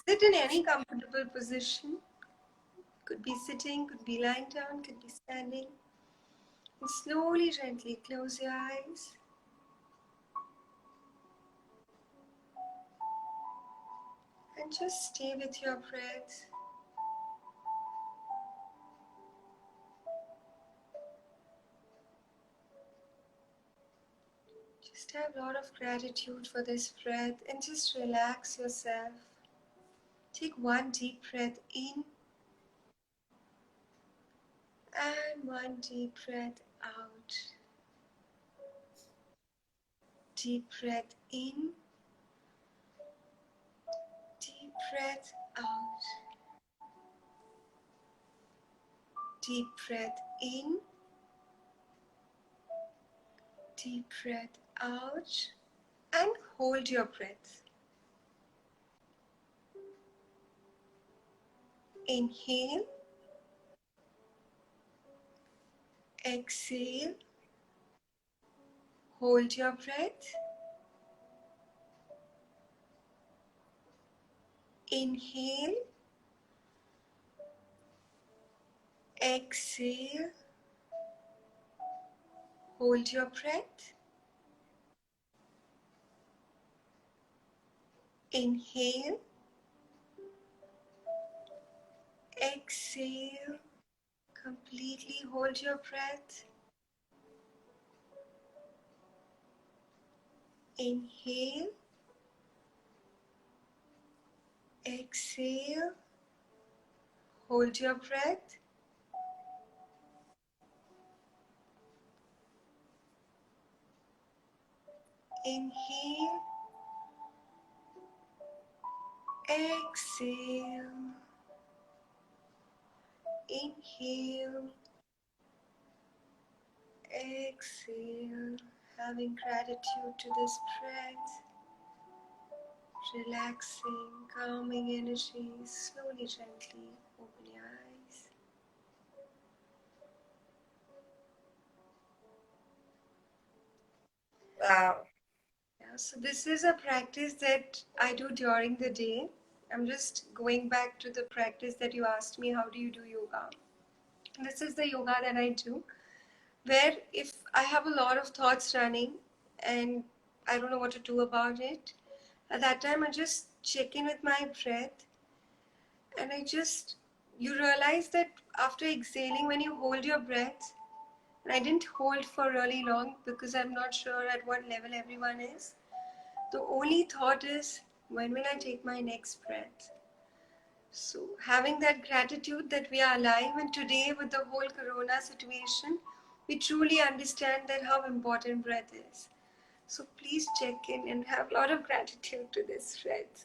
Sit in any comfortable position. Could be sitting, could be lying down, could be standing. And slowly, gently close your eyes. And just stay with your breath. Just have a lot of gratitude for this breath and just relax yourself. Take one deep breath in and one deep breath out. Deep breath in, deep breath out. Deep breath in, deep breath out, and hold your breath. Inhale, exhale, hold your breath. Inhale, exhale, hold your breath. Inhale, exhale, completely hold your breath. Inhale, exhale, hold your breath. Inhale, exhale, inhale, exhale, having gratitude to this breath, relaxing, calming energy. Slowly, gently open your eyes. Wow. Yeah, so this is a practice that I do during the day. I'm just going back to the practice that you asked me, how do you do yoga? This is the yoga that I do, where if I have a lot of thoughts running and I don't know what to do about it, at that time I just check in with my breath and you realize that after exhaling, when you hold your breath, and I didn't hold for really long because I'm not sure at what level everyone is. The only thought is, when will I take my next breath? So, having that gratitude that we are alive, and today with the whole corona situation, we truly understand that how important breath is. So, please check in and have a lot of gratitude to this breath.